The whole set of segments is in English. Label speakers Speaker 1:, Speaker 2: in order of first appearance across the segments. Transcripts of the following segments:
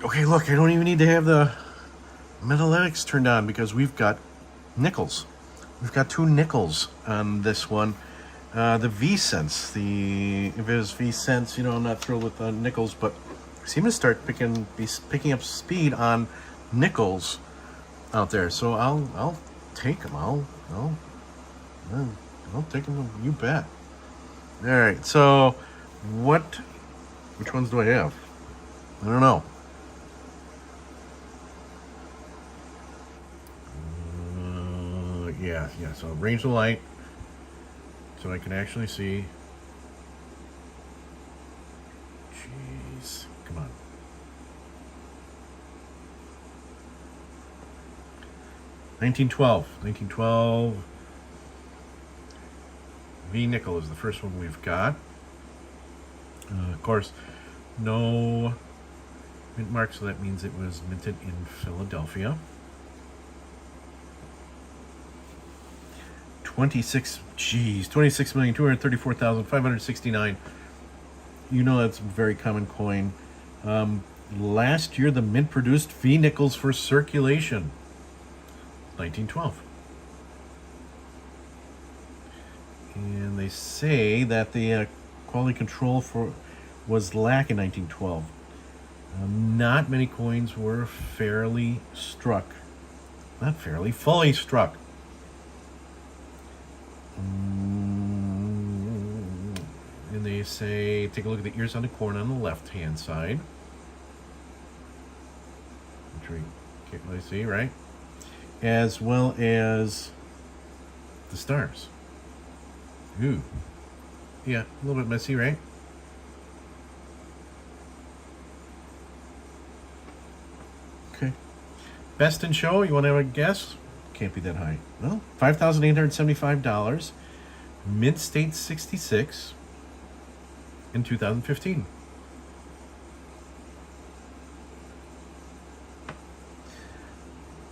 Speaker 1: Okay, look, I don't even need to have the Metalytics turned on because we've got nickels. We've got 2 nickels on this one. The V-cents, if it was V-cents, I'm not thrilled with nickels, but I seem to start picking up speed on nickels out there. So I'll take them. I'll take them. You bet. All right. So which ones do I have? I don't know. Yeah. So range the light so I can actually see. Jeez, come on. $19.12. V nickel is the first one we've got. Of course, no mint mark, so that means it was minted in Philadelphia. 26,234,569. That's a very common coin. Last year, the mint produced V nickels for circulation. 1912. And they say that the quality control was lack in 1912. Not many coins were fully struck. And they say, take a look at the ears on the corn on the left-hand side. Which we can't really see, right? As well as the stars. Ooh. Yeah, a little bit messy, right? Okay. Best in show, you want to have a guess? Can't be that high. Well, $5,875. Mint State 66 in 2015.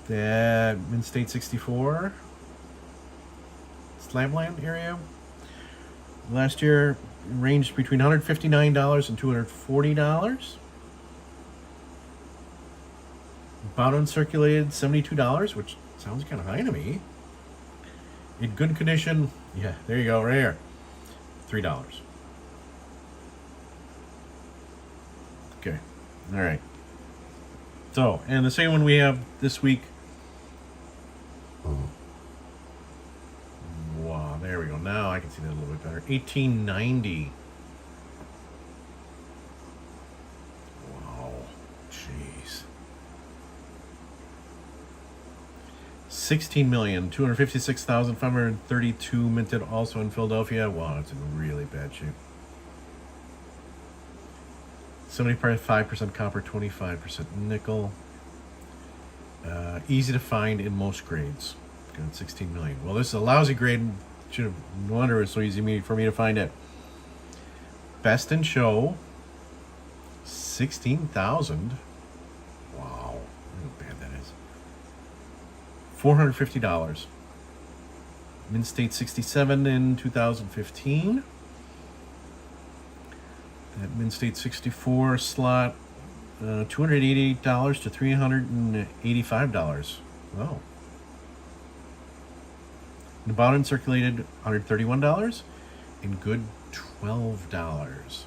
Speaker 1: That Mint State 64 Slabland area last year ranged between $159 and $240. Bound uncirculated $72, which sounds kind of high to me. In good condition, yeah, there you go, right here, $3. Okay, all right. So, and the same one we have this week. Wow, there we go. Now I can see that a little bit better. 1890. Wow, jeez. 16,256,532 minted also in Philadelphia. Wow, it's in really bad shape. 75% copper, 25% nickel. Easy to find in most grades. Got 16 million. Well, this is a lousy grade. No wonder it's so easy for me to find it. Best in show, 16,000. Wow, look how bad that is. $450. Mint State 67 in 2015. That Mint State 64 slot, $288 to $385. Wow. The bound and circulated $131, and good $12.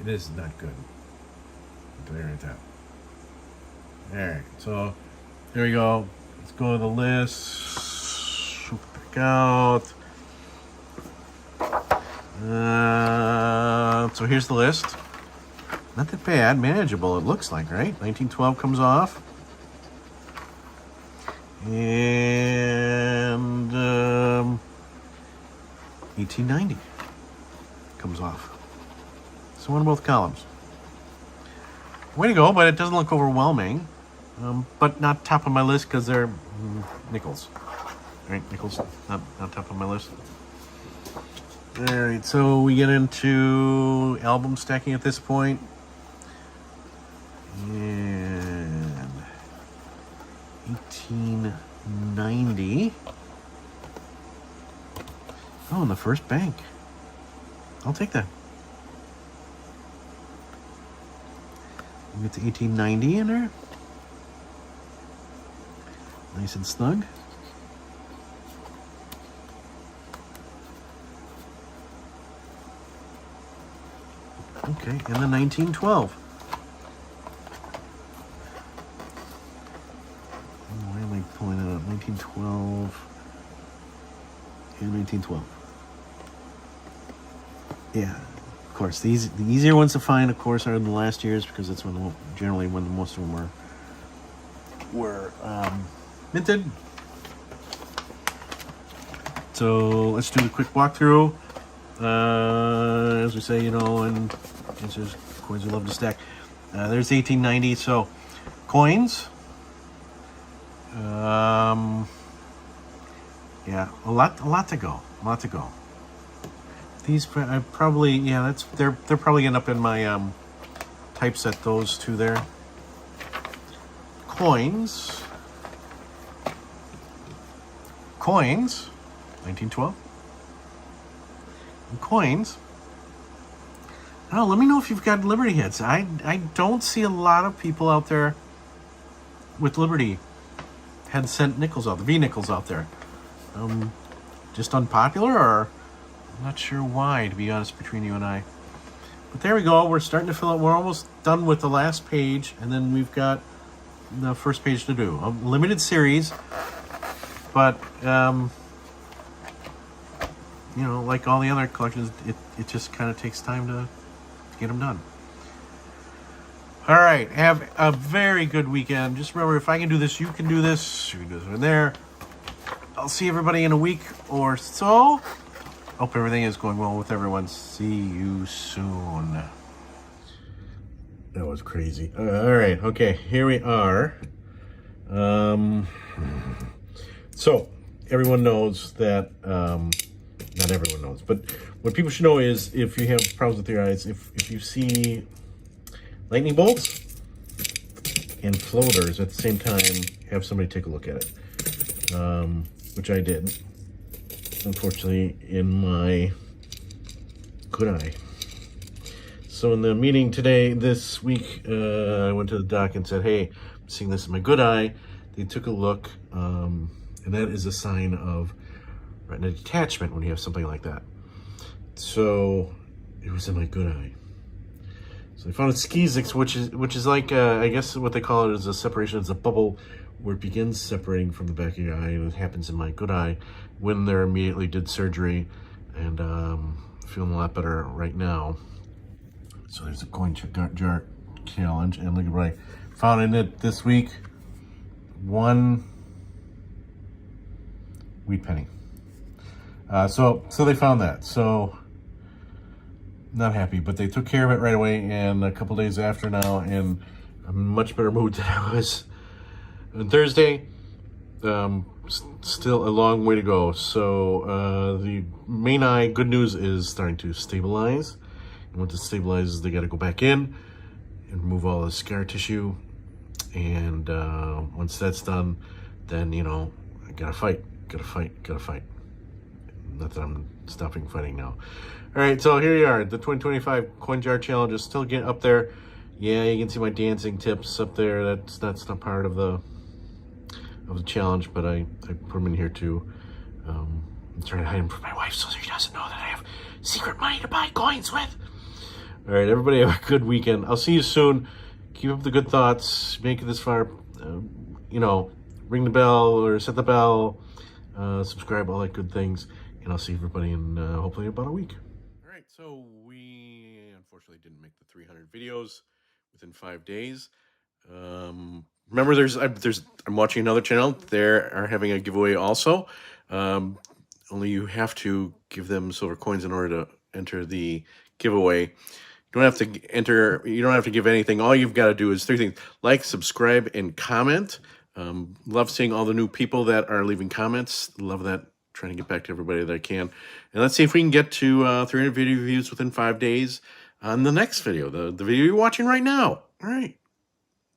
Speaker 1: It is not good. There at that. All right, so there we go. Let's go to the list. Back out. So here's the list. Not that bad, manageable. It looks like, right? 1912 comes off. And 1890 comes off. So one in both columns. Way to go, but it doesn't look overwhelming. But not top of my list because they're nickels. Right, nickels, not top of my list. All right, so we get into album stacking at this point. And 1890. Oh, and the first bank. I'll take that. We get the 1890 in there. Nice and snug. Okay, and the 1912. Why am I pulling it up? 1912 and 1912. Yeah, of course. The easier ones to find, of course, are the last years because that's when generally when most of them were minted. So let's do the quick walkthrough. As we say, and answers coins we love to stack. There's 1890. So coins. Yeah, a lot to go. These I probably they're probably end up in my typeset. Those two there. Coins. 1912. And coins. Oh, let me know if you've got Liberty hits. I don't see a lot of people out there with Liberty had sent nickels out, the V nickels out there. Just unpopular, or I'm not sure why, to be honest, between you and I. But there we go. We're starting to fill out. We're almost done with the last page, and then we've got the first page to do. A limited series, but like all the other collections, it just kind of takes time to get them done. All right, have a very good weekend. Just remember, if I can do this, you can do this. You can do this in there. I'll see everybody in a week or so. Hope everything is going well with everyone. See you soon. That was crazy. All right, okay, here we are. So everyone knows that, not everyone knows, but what people should know is if you have problems with your eyes, if you see lightning bolts and floaters at the same time, have somebody take a look at it, which I did, unfortunately, in my good eye. So in the meeting this week, I went to the doc and said, hey, I'm seeing this in my good eye. They took a look, and that is a sign of retina detachment when you have something like that. So it was in my good eye. So they found a schizics, which is like, I guess what they call it is a separation. It's a bubble where it begins separating from the back of your eye, and it happens in my good eye when they immediately did surgery, and feeling a lot better right now. So there's a coin jar challenge, and look at what I found in it this week. One wheat penny. So they found that. So not happy, but they took care of it right away, and a couple days after now, and I'm in a much better mood than I was on Thursday. Still a long way to go. So the main eye, good news, is starting to stabilize. And once it stabilizes, they got to go back in and remove all the scar tissue. And once that's done, then, I gotta fight. Not that I'm stopping fighting now. All right, so here you are. The 2025 Coin Jar Challenge is still getting up there. Yeah, you can see my dancing tips up there. That's not part of the challenge, but I put them in here too. I'm trying to hide them from my wife so she doesn't know that I have secret money to buy coins with. All right, everybody have a good weekend. I'll see you soon. Keep up the good thoughts. Make it this far. Ring the bell or set the bell. Subscribe, all that good things. And I'll see everybody in hopefully about a week. All right, so we unfortunately didn't make the 300 videos within 5 days. Remember, I'm watching another channel. They are having a giveaway also. Only you have to give them silver coins in order to enter the giveaway. You don't have to enter. You don't have to give anything. All you've got to do is 3 things: like, subscribe, and comment. Love seeing all the new people that are leaving comments. Love that. Trying to get back to everybody that I can. And let's see if we can get to 300 video views within 5 days on the next video, the video you're watching right now. All right.